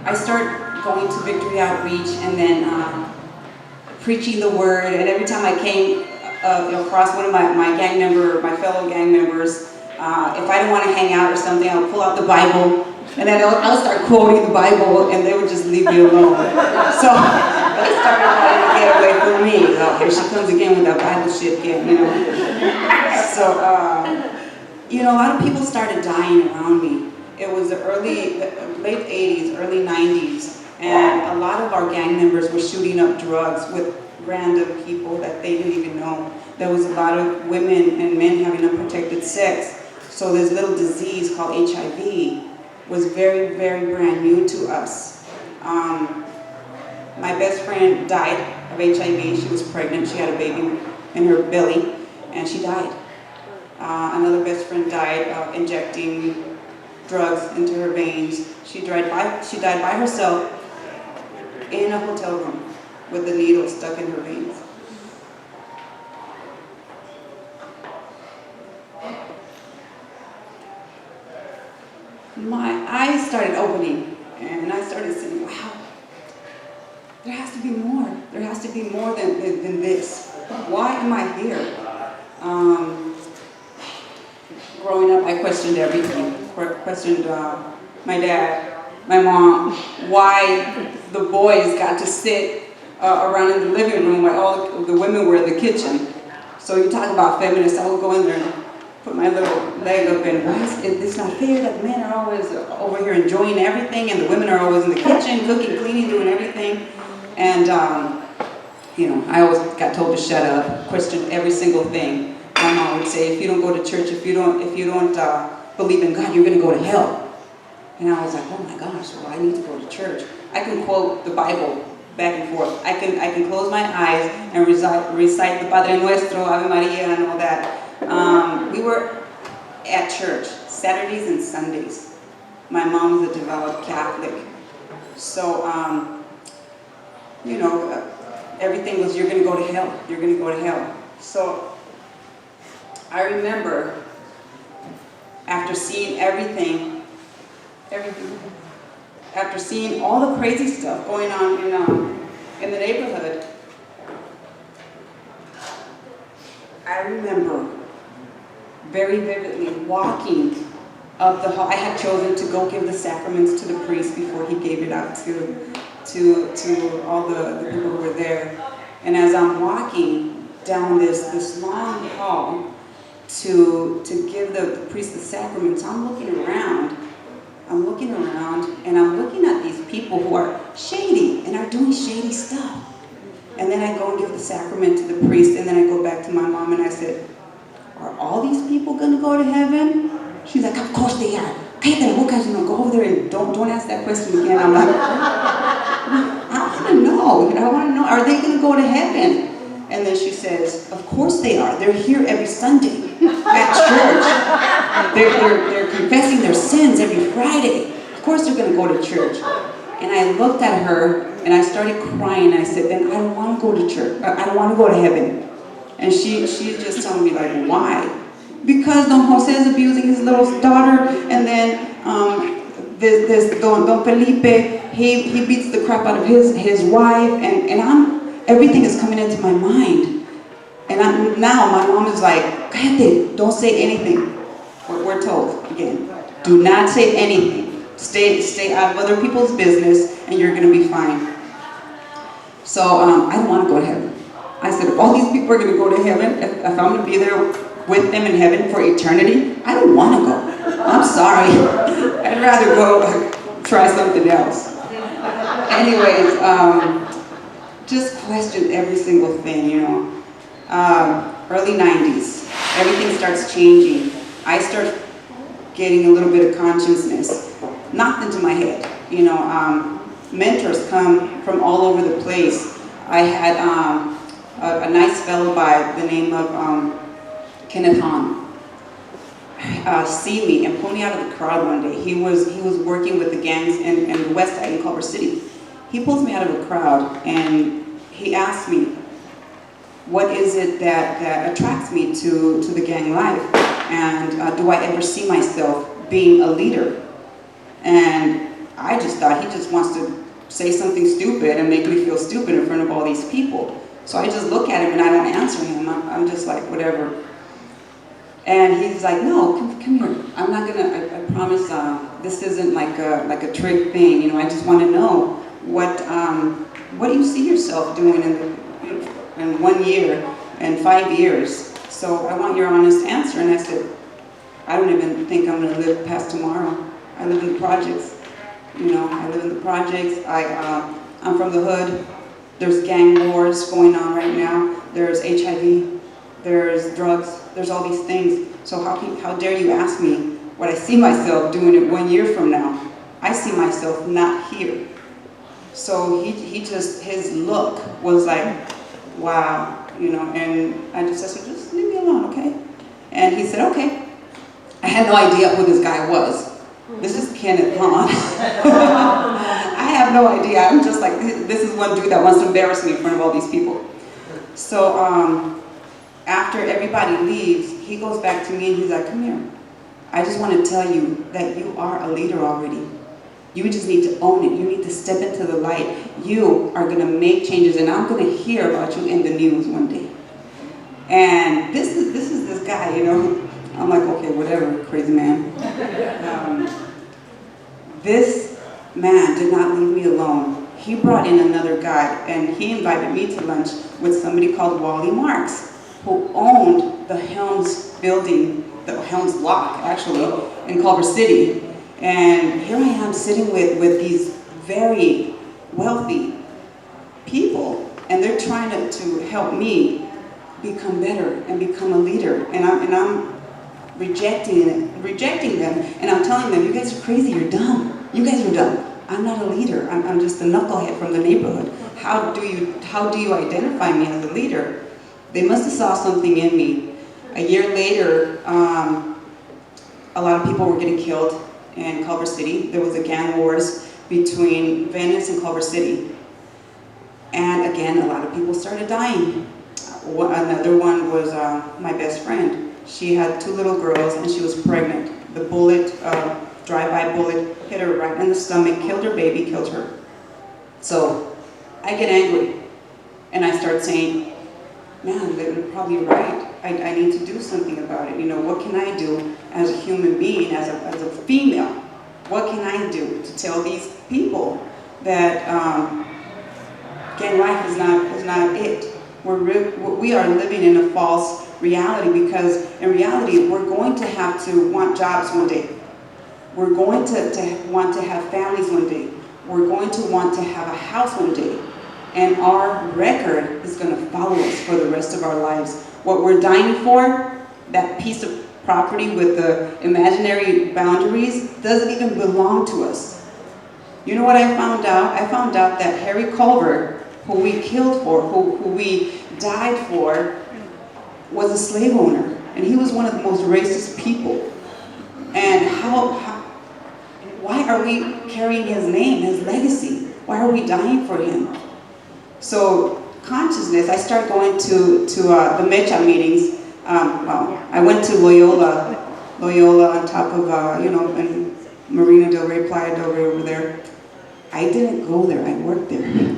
I start going to Victory Outreach and then preaching the word. And every time I came across one of my fellow gang members, if I didn't want to hang out or something, I would pull out the Bible, and then I would start quoting the Bible, and they would just leave me alone. So they started trying to get away from me. Oh, here she comes again with that Bible shit again, you know. So, you know, a lot of people started dying around me. It was the late 80s, early 90s, and a lot of our gang members were shooting up drugs with random people that they didn't even know. There was a lot of women and men having unprotected sex. So this little disease called HIV was very, very brand new to us. My best friend died of HIV. She was pregnant. She had a baby in her belly, and she died. Another best friend died injecting drugs into her veins. She died by herself in a hotel room with the needle stuck in her veins. My eyes started opening, and I started saying, wow, there has to be more. There has to be more than this. Why am I here? Growing up, I questioned everything. Questioned my dad, my mom, why the boys got to sit around in the living room while all the women were in the kitchen. So you talk about feminists, I would go in there and put my little leg up and, it's not fair that the men are always over here enjoying everything and the women are always in the kitchen, cooking, cleaning, doing everything. And, you know, I always got told to shut up, questioned every single thing. My mom would say, if you don't go to church, if you don't believe in God, you're going to go to hell. And I was like, oh my gosh, well, I need to go to church. I can quote the Bible back and forth. I can close my eyes and recite the Padre Nuestro, Ave Maria, and all that. We were at church Saturdays and Sundays. My mom was a devout Catholic. So, you know, everything was, you're going to go to hell. You're going to go to hell. So, I remember after seeing everything, after seeing all the crazy stuff going on in the neighborhood, I remember very vividly walking up the hall. I had chosen to go give the sacraments to the priest before he gave it out to all the people who were there. And as I'm walking down this long hall to give the priest the sacraments, I'm looking around, and I'm looking at these people who are shady and are doing shady stuff. And then I go and give the sacrament to the priest, and then I go back to my mom and I said, are all these people going to go to heaven? She's like, of course they are. Go over there and don't ask that question again. I'm like, I want to know, are they going to go to heaven? And then she says, of course they are. They're here every Sunday at church. They're confessing their sins every Friday. Of course they're going to go to church. And I looked at her and I started crying. I said, then I don't want to go to church. I don't want to go to heaven. And she's just telling me, like, why? Because Don Jose is abusing his little daughter, and then this Don Felipe, he beats the crap out of his wife, and everything is coming into my mind. And now my mom is like, cállate, don't say anything. We're told, again, do not say anything. Stay out of other people's business, and you're going to be fine. So I don't want to go to heaven. I said, if all these people are going to go to heaven, if I'm going to be there with them in heaven for eternity, I don't want to go. I'm sorry. I'd rather go try something else. Anyways, just questioned every single thing, you know. Early 90s, everything starts changing. I start getting a little bit of consciousness knocked into my head. You know, mentors come from all over the place. I had a nice fellow by the name of Kenneth Hahn see me and pull me out of the crowd one day. He was working with the gangs in the West Side in Culver City. He pulls me out of the crowd and he asked me, what is it that attracts me to the gang life? And do I ever see myself being a leader? And I just thought he just wants to say something stupid and make me feel stupid in front of all these people. So I just look at him and I don't answer him. I'm just like, whatever. And he's like, no, come here. I'm not gonna, I promise, this isn't like a trick thing. You know, I just want to know what do you see yourself doing in 1 year and 5 years? So I want your honest answer. And I said, I don't even think I'm gonna live past tomorrow. I live in the projects. You know, I live in the projects. I'm from the hood. There's gang wars going on right now. There's HIV. There's drugs. There's all these things. So how dare you ask me what I see myself doing it 1 year from now? I see myself not here. So he just, his look was like, wow, you know, and I just said, just leave me alone, okay? And he said, okay. I had no idea who this guy was. This is Kenneth Hahn. I have no idea. I'm just like, this is one dude that wants to embarrass me in front of all these people. So after everybody leaves, he goes back to me and he's like, come here. I just want to tell you that you are a leader already. You just need to own it. You need to step into the light. You are going to make changes, and I'm going to hear about you in the news one day. And this is this guy, you know. I'm like, okay, whatever, crazy man. This man did not leave me alone. He brought in another guy, and he invited me to lunch with somebody called Wally Marks, who owned the Helms building, the Helms Lock, actually, in Culver City. And here I am sitting with these very wealthy people, and they're trying to help me become better and become a leader. And I'm rejecting them, and I'm telling them, you guys are crazy, you're dumb. You guys are dumb. I'm not a leader. I'm just a knucklehead from the neighborhood. How do you identify me as a leader? They must have saw something in me. A year later, a lot of people were getting killed in Culver City. There was a gang wars between Venice and Culver City. And again, a lot of people started dying. Another one was my best friend. She had 2 little girls and she was pregnant. The bullet, drive-by bullet, hit her right in the stomach, killed her baby, killed her. So I get angry and I start saying, man, they're probably right. I need to do something about it. You know, what can I do as a human being, as a female? What can I do to tell these people that gang life is not it? We are living in a false reality, because in reality we're going to have to want jobs one day. We're going to want to have families one day. We're going to want to have a house one day. And our record is going to follow us for the rest of our lives. What we're dying for, that piece of property with the imaginary boundaries, doesn't even belong to us. You know what I found out? I found out that Harry Culver, who we killed for, who we died for, was a slave owner. And he was one of the most racist people. And why are we carrying his name, his legacy? Why are we dying for him? So consciousness, I started going to the Mecha meetings. I went to Loyola on top of, in Marina del Rey, Playa del Rey over there. I didn't go there, I worked there.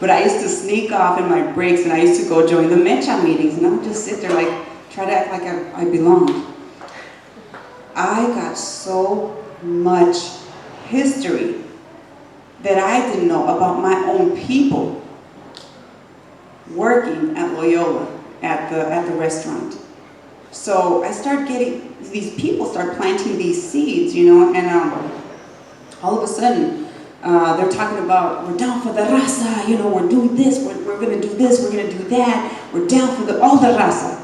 But I used to sneak off in my breaks, and I used to go join the Mecha meetings, and I would just sit there like, try to act like I belonged. I got so much history that I didn't know about my own people working at Loyola, at the restaurant. So I start getting, these people start planting these seeds, and all of a sudden, they're talking about, we're down for the raza, we're doing this, we're gonna do this, we're gonna do that, we're down for all the raza.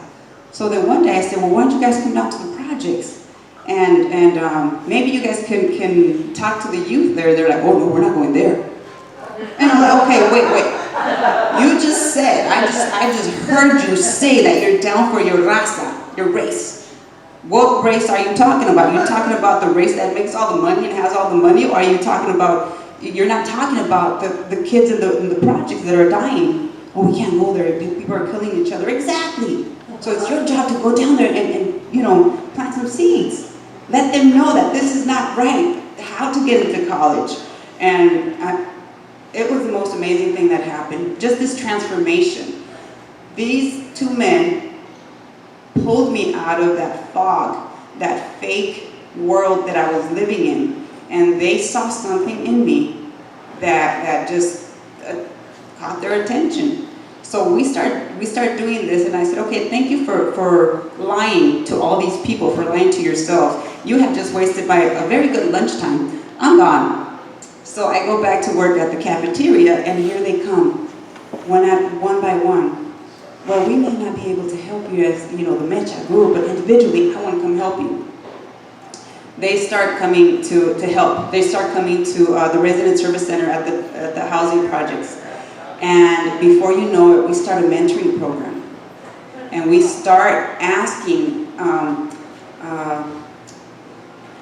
So then one day I said, well, why don't you guys come down to the projects? And maybe you guys can talk to the youth there. They're like, oh no, we're not going there. And I'm like, okay, wait. You just said, I just heard you say that you're down for your raza, your race. What race are you talking about? Are you talking about the race that makes all the money and has all the money? Or are you talking about, you're not talking about the kids in the projects that are dying? Oh, we can't go there, people are killing each other. Exactly. So it's your job to go down there and plant some seeds. Let them know that this is not right. how to get into college. And it was the most amazing thing that happened. Just this transformation. These two men pulled me out of that fog, that fake world that I was living in. And they saw something in me that just caught their attention. So we start doing this, and I said, okay, thank you for lying to all these people, for lying to yourself. You have just wasted a very good lunchtime. I'm gone. So I go back to work at the cafeteria, and here they come, one by one. Well, we may not be able to help you as, the Mecha group, but individually, I want to come help you. They start coming to help. They start coming to the Resident Service Center at the housing projects. And before you know it, we start a mentoring program. And we start asking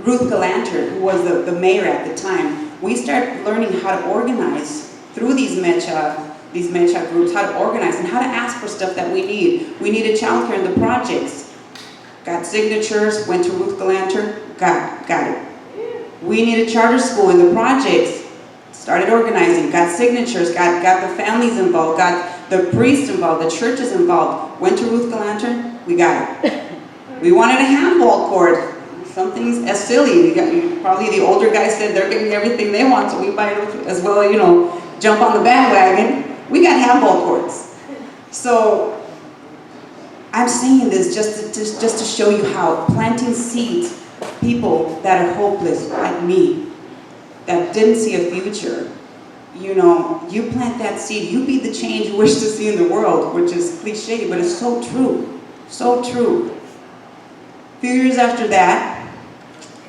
Ruth Galanter, who was the mayor at the time, we start learning how to organize through these mecha groups, how to organize and how to ask for stuff that we need. We needed childcare in the projects. Got signatures, went to Ruth Galanter, got it. We needed charter school in the projects. Started organizing, got signatures, got the families involved, got the priests involved, the churches involved. Went to Ruth Galanter, we got it. We wanted a handball court. Something as silly. Probably the older guys said they're getting everything they want, so we might as well, jump on the bandwagon. We got handball courts. So I'm saying this just to show you how planting seeds, people that are hopeless like me, that didn't see a future, you plant that seed, you be the change you wish to see in the world, which is cliche, but it's so true, so true. A few years after that,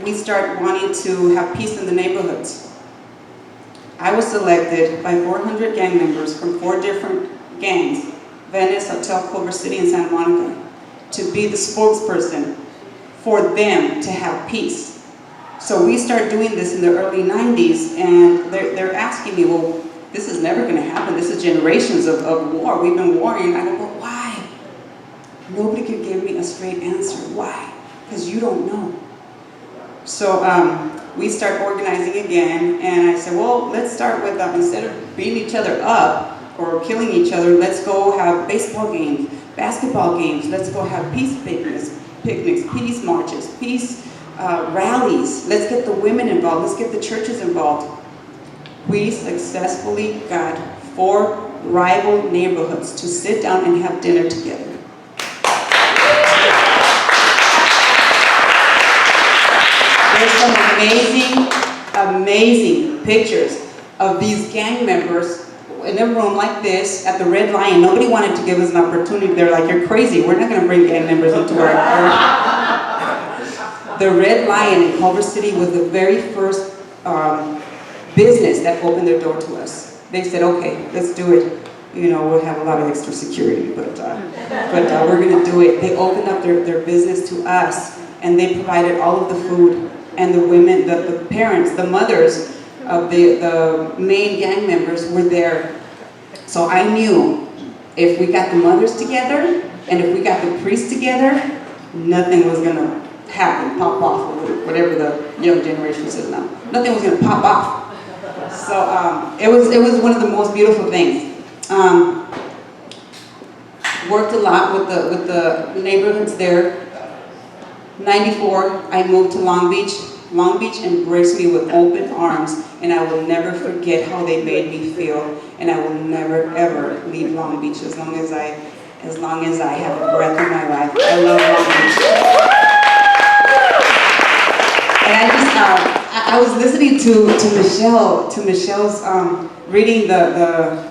we start wanting to have peace in the neighborhoods. I was selected by 400 gang members from 4 different gangs, Venice, Hotel, Culver City, and Santa Monica, to be the spokesperson for them to have peace. So we start doing this in the early 90s, and they're asking me, well, this is never going to happen. This is generations of war. We've been warring. I go, but why? Nobody could give me a straight answer. Why? Because you don't know. So we start organizing again, and I said, well, let's start with, instead of beating each other up or killing each other, let's go have baseball games, basketball games. Let's go have peace picnics, peace marches, peace rallies. Let's get the women involved. Let's get the churches involved. We successfully got 4 rival neighborhoods to sit down and have dinner together. There's some amazing pictures of these gang members in a room like this at the Red Lion. Nobody wanted to give us an opportunity. They're like, you're crazy. We're not going to bring gang members into our The Red Lion in Culver City was the very first business that opened their door to us. They said, okay, let's do it. We'll have a lot of extra security, but we're going to do it. They opened up their business to us, and they provided all of the food. And the women, the parents, the mothers of the main gang members were there. So I knew if we got the mothers together, and if we got the priests together, nothing was going to happen, pop off, or whatever the young generation says now. Nothing was going to pop off. So it was one of the most beautiful things. Worked a lot with the neighborhoods there. 94, I moved to Long Beach. Long Beach embraced me with open arms, and I will never forget how they made me feel. And I will never ever leave Long Beach as long as I have a breath in my life. I love Long Beach. And I was listening to Michelle's reading the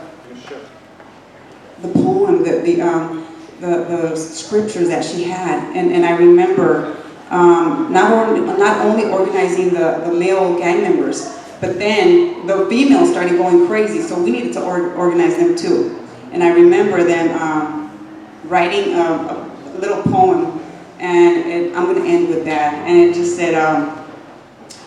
poem, the scriptures that she had, and I remember not only organizing the male gang members, but then the females started going crazy, so we needed to organize them too. And I remember them writing a little poem, and I'm going to end with that, and it just said,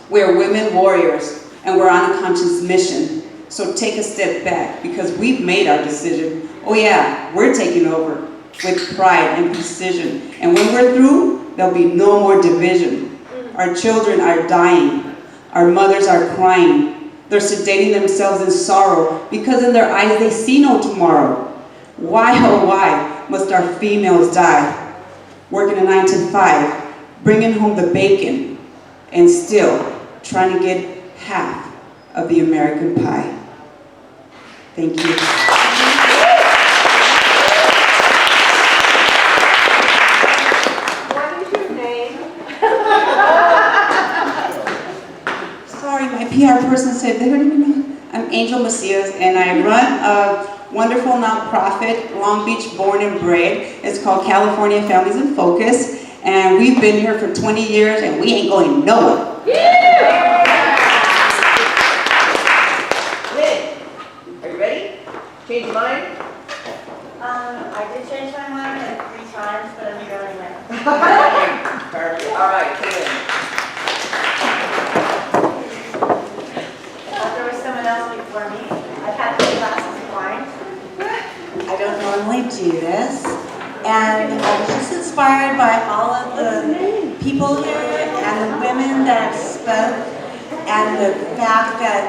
we're women warriors, and we're on a conscious mission, so take a step back, because we've made our decision. Oh yeah, we're taking over with pride and precision. And when we're through, there'll be no more division. Our children are dying. Our mothers are crying. They're sedating themselves in sorrow because in their eyes they see no tomorrow. Why, oh why, must our females die? Working a 9 to 5, bringing home the bacon, and still trying to get half of the American pie. Thank you. What is your name? Sorry, my PR person said they don't even know. I'm Angel Macias, and I run a wonderful nonprofit, Long Beach born and bred. It's called California Families in Focus, and we've been here for 20 years, and we ain't going nowhere. Yeah! Lynn, are you ready? Change your mind? I did change my mind like 3 times, but I'm going now. Perfect. All right, come in. There was someone else before me. I've had 3 glasses of wine. I don't normally do this, and I was just inspired by all of the people here and the women that have spoke, and the fact that